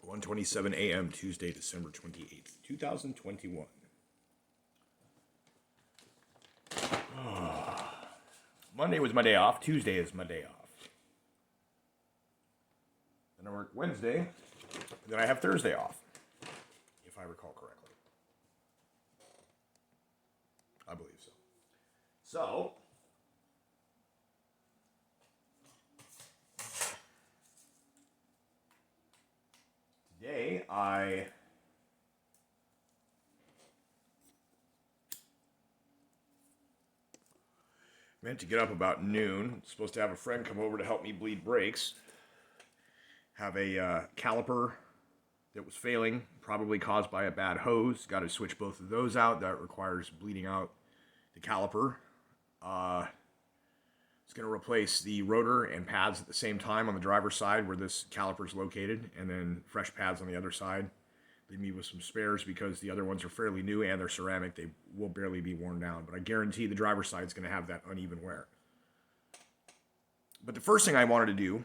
1:27 a.m. Tuesday, December 28th, 2021. Monday was my day off. Tuesday is my day off. Then I work Wednesday. And then I have Thursday off, if I recall correctly. I believe so. So, today I meant to get up about noon. Supposed to have a friend come over to help me bleed brakes. Have a caliper that was failing, probably caused by a bad hose. Got to switch both of those out. That requires bleeding out the caliper. It's going to replace the rotor and pads at the same time on the driver's side where this caliper is located, and then fresh pads on the other side. Leave me with some spares because the other ones are fairly new and they're ceramic. They will barely be worn down, but I guarantee the driver's side is going to have that uneven wear. But the first thing I wanted to do,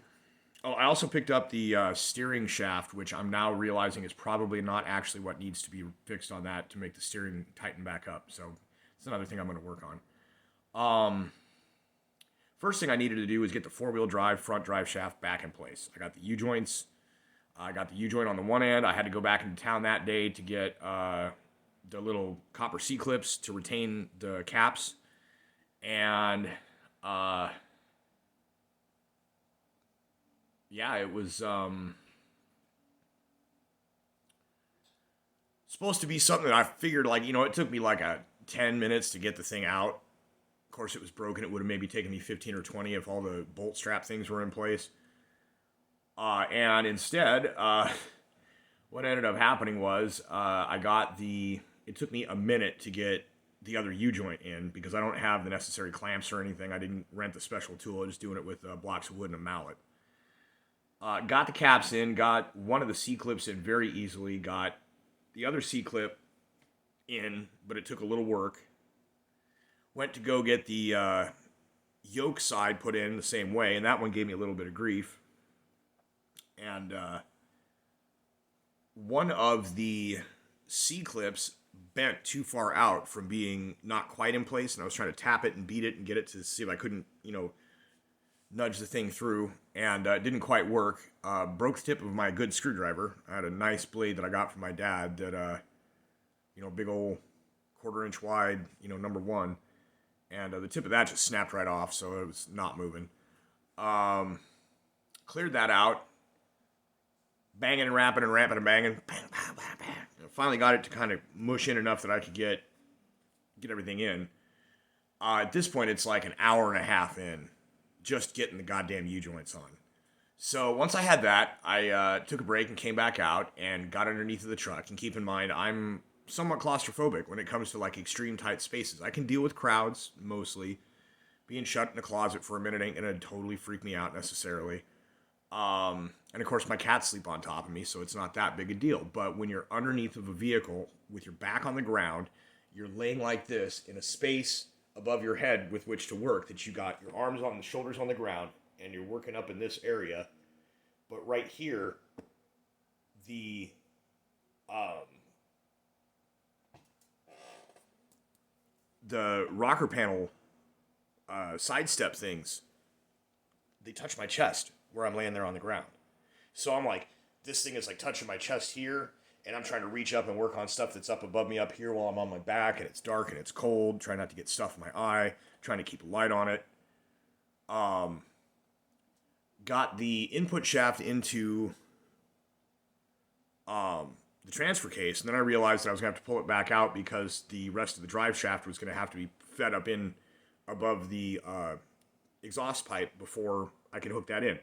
I also picked up the steering shaft, which I'm now realizing is probably not actually what needs to be fixed on that to make the steering tighten back up. So it's another thing I'm going to work on. First thing I needed to do was get the four-wheel drive front drive shaft back in place. I got the U-joints. I got the U-joint on the one end. I had to go back into town that day to get the little copper C-clips to retain the caps. And yeah, it was supposed to be something that I figured, like, it took me like 10 minutes to get the thing out. Of course, it was broken. It would have maybe taken me 15 or 20 if all the bolt strap things were in place. And instead, what ended up happening was it took me a minute to get the other U-joint in because I don't have the necessary clamps or anything. I didn't rent the special tool. I was just doing it with blocks of wood and a mallet. Got the caps in, got one of the C-clips in very easily, got the other C-clip in, but it took a little work. Went to go get the yoke side put in the same way, and that one gave me a little bit of grief. And one of the C-clips bent too far out from being not quite in place, and I was trying to tap it and beat it and get it to see if I couldn't, nudge the thing through, and it didn't quite work. Broke the tip of my good screwdriver. I had a nice blade that I got from my dad that, big old 1/4 inch wide, number one. And the tip of that just snapped right off, so it was not moving. Cleared that out. Banging and rapping and rapping and banging. Bang, bang, bang, bang. Finally got it to kind of mush in enough that I could get everything in. At this point, it's like an hour and a half in, just getting the goddamn U-joints on. So once I had that, I took a break and came back out and got underneath of the truck. And keep in mind, I'm somewhat claustrophobic when it comes to like extreme tight spaces. I can deal with crowds mostly. Being shut in a closet for a minute ain't gonna totally freak me out necessarily. And of course my cats sleep on top of me, so it's not that big a deal. But when you're underneath of a vehicle with your back on the ground, you're laying like this in a space above your head with which to work, that you got your arms on the shoulders on the ground and you're working up in this area. But right here, the rocker panel sidestep things, they touch my chest where I'm laying there on the ground. So I'm like, this thing is like touching my chest here, and I'm trying to reach up and work on stuff that's up above me up here while I'm on my back, and it's dark and it's cold, trying not to get stuff in my eye, trying to keep a light on it. Got the input shaft into the transfer case, and then I realized that I was going to have to pull it back out because the rest of the drive shaft was going to have to be fed up in above the exhaust pipe before I could hook that in.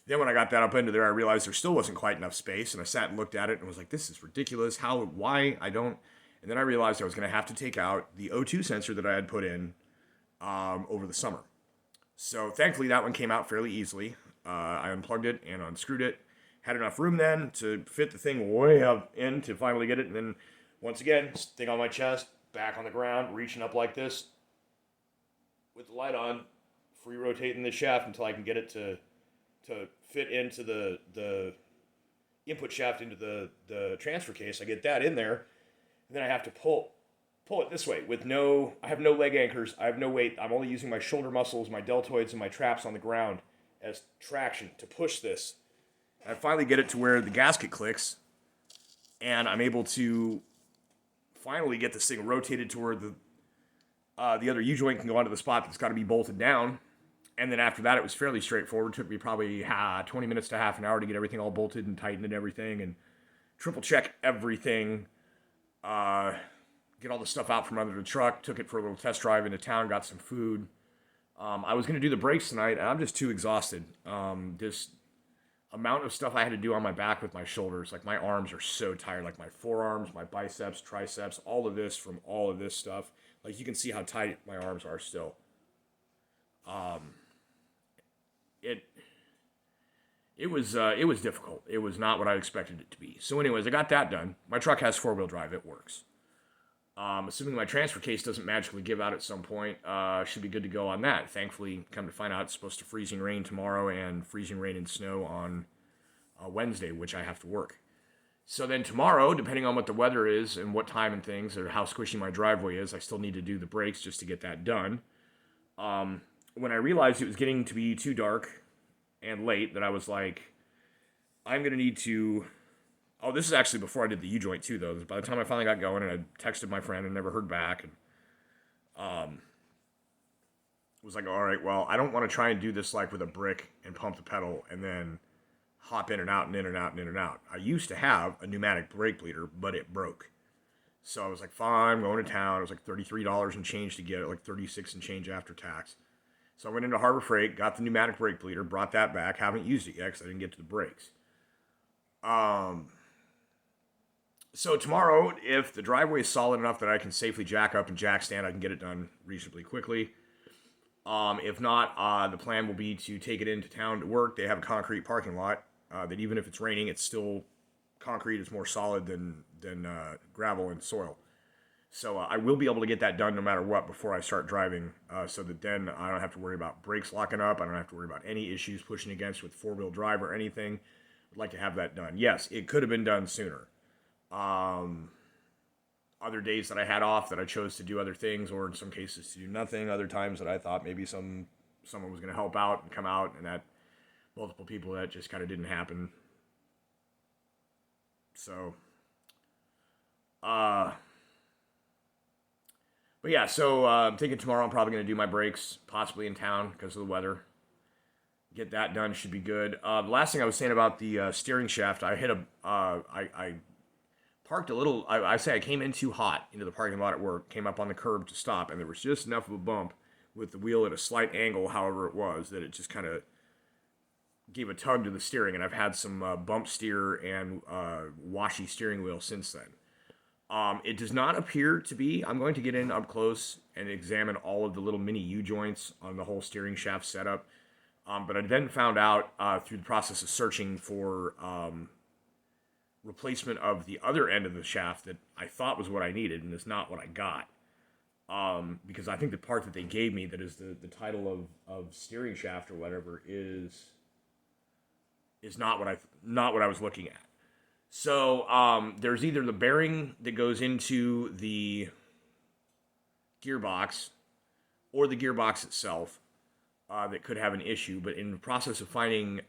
Then when I got that up into there, I realized there still wasn't quite enough space, and I sat and looked at it and was like, this is ridiculous. Why? I don't. And then I realized I was going to have to take out the O2 sensor that I had put in over the summer. So thankfully that one came out fairly easily. I unplugged it and unscrewed it. Had enough room then to fit the thing way up in to finally get it. And then once again, thing on my chest, back on the ground, reaching up like this with the light on, free rotating the shaft until I can get it to fit into the input shaft into the transfer case. I get that in there, and then I have to pull it this way with I have no leg anchors, I have no weight. I'm only using my shoulder muscles, my deltoids, and my traps on the ground as traction to push this. And I finally get it to where the gasket clicks, and I'm able to finally get this thing rotated to where the other U-joint can go onto the spot that's got to be bolted down. And then after that, it was fairly straightforward. It took me probably 20 minutes to half an hour to get everything all bolted and tightened and everything, and triple check everything. Get all the stuff out from under the truck. Took it for a little test drive into town. Got some food. I was going to do the brakes tonight, and I'm just too exhausted. This amount of stuff I had to do on my back with my shoulders, like my arms are so tired, like my forearms, my biceps, triceps, all of this from all of this stuff. Like you can see how tight my arms are still. It was difficult. It was not what I expected it to be. So anyways, I got that done. My truck has 4-wheel drive. It works. Assuming my transfer case doesn't magically give out at some point, should be good to go on that. Thankfully, come to find out, it's supposed to freezing rain tomorrow and freezing rain and snow on Wednesday, which I have to work. So then tomorrow, depending on what the weather is and what time and things, or how squishy my driveway is, I still need to do the brakes just to get that done. When I realized it was getting to be too dark and late, that I was like, I'm going to need to... Oh, this is actually before I did the U-joint too, though. By the time I finally got going, and I texted my friend and never heard back, and was like, all right, well, I don't want to try and do this like with a brick and pump the pedal and then hop in and out and in and out and in and out. I used to have a pneumatic brake bleeder, but it broke. So I was like, fine, I'm going to town. It was like $33 and change to get it, like $36 and change after tax. So I went into Harbor Freight, got the pneumatic brake bleeder, brought that back. Haven't used it yet because I didn't get to the brakes. So tomorrow, if the driveway is solid enough that I can safely jack up and jack stand, I can get it done reasonably quickly. If not, the plan will be to take it into town to work. They have a concrete parking lot that even if it's raining, it's still concrete. It's more solid than gravel and soil. So I will be able to get that done no matter what before I start driving, so that then I don't have to worry about brakes locking up. I don't have to worry about any issues pushing against with four-wheel drive or anything. I'd like to have that done. Yes, it could have been done sooner. Other days that I had off that I chose to do other things, or in some cases to do nothing. Other times that I thought maybe someone was going to help out and come out, and that multiple people, that just kind of didn't happen. So, but yeah, so I'm thinking tomorrow I'm probably going to do my brakes, possibly in town because of the weather. Get that done, should be good. The last thing I was saying about the steering shaft, I hit I parked a little, I say I came in too hot into the parking lot at work, came up on the curb to stop, and there was just enough of a bump with the wheel at a slight angle, however it was, that it just kind of gave a tug to the steering, and I've had some bump steer and washy steering wheel since then. It does not appear to be. I'm going to get in up close and examine all of the little mini U-joints on the whole steering shaft setup. But I then found out through the process of searching for replacement of the other end of the shaft that I thought was what I needed, and is not what I got. Because I think the part that they gave me that is the title of steering shaft or whatever is not what I was looking at. So there's either the bearing that goes into the gearbox or the gearbox itself that could have an issue. But in the process of doing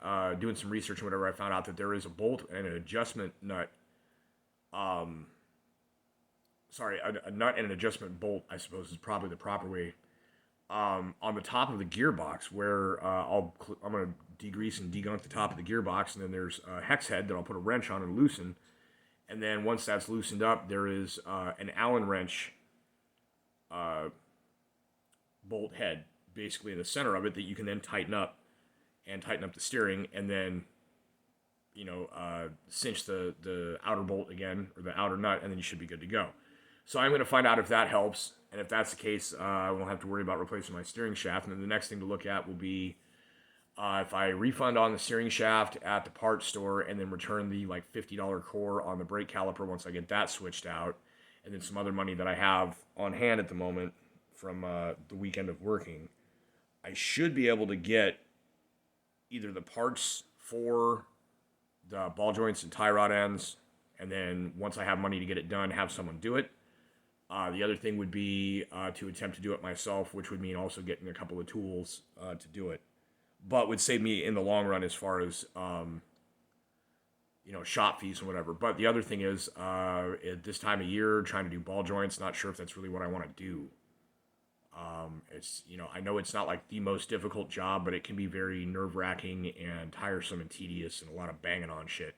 some research and whatever, I found out that there is a bolt and an adjustment nut. A nut and an adjustment bolt, I suppose, is probably the proper way. On the top of the gearbox, where I'm going to degrease and degunk the top of the gearbox, and then there's a hex head that I'll put a wrench on and loosen. And then once that's loosened up, there is an Allen wrench bolt head, basically in the center of it, that you can then tighten up the steering, and then cinch the outer bolt again, or the outer nut, and then you should be good to go. So I'm going to find out if that helps, and if that's the case, I won't have to worry about replacing my steering shaft. And then the next thing to look at will be if I refund on the steering shaft at the parts store, and then return the $50 core on the brake caliper once I get that switched out, and then some other money that I have on hand at the moment from the weekend of working, I should be able to get either the parts for the ball joints and tie rod ends, and then once I have money to get it done, have someone do it. The other thing would be to attempt to do it myself, which would mean also getting a couple of tools to do it, but would save me in the long run as far as shop fees and whatever. But the other thing is, at this time of year, trying to do ball joints, not sure if that's really what I want to do. I know it's not like the most difficult job, but it can be very nerve-wracking and tiresome and tedious and a lot of banging on shit.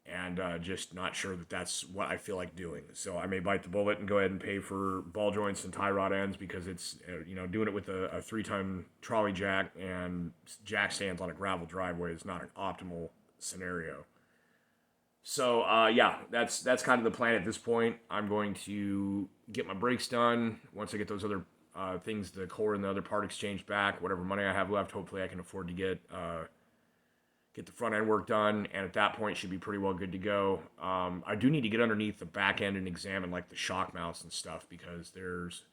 And just not sure that that's what I feel like doing. So I may bite the bullet and go ahead and pay for ball joints and tie rod ends because it's, doing it with a 3-ton trolley jack and jack stands on a gravel driveway is not an optimal scenario. So, that's kind of the plan at this point. I'm going to get my brakes done. Once I get those other things, the core and the other part exchanged back, whatever money I have left, hopefully I can afford to get the front end work done, and at that point should be pretty well good to go. I do need to get underneath the back end and examine like the shock mounts and stuff because there's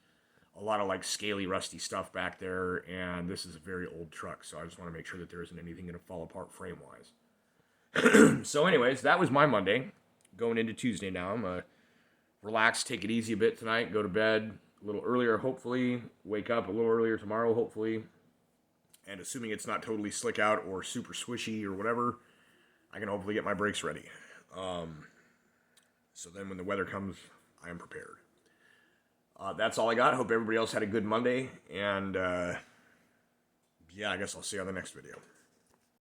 a lot of like scaly, rusty stuff back there, and this is a very old truck, so I just want to make sure that there isn't anything going to fall apart frame-wise. So anyways, that was my Monday. Going into Tuesday now. I'm going to relax, take it easy a bit tonight, go to bed a little earlier, hopefully. Wake up a little earlier tomorrow, hopefully. And assuming it's not totally slick out or super swishy or whatever, I can hopefully get my brakes ready. So then when the weather comes, I am prepared. That's all I got. Hope everybody else had a good Monday. And, I guess I'll see you on the next video.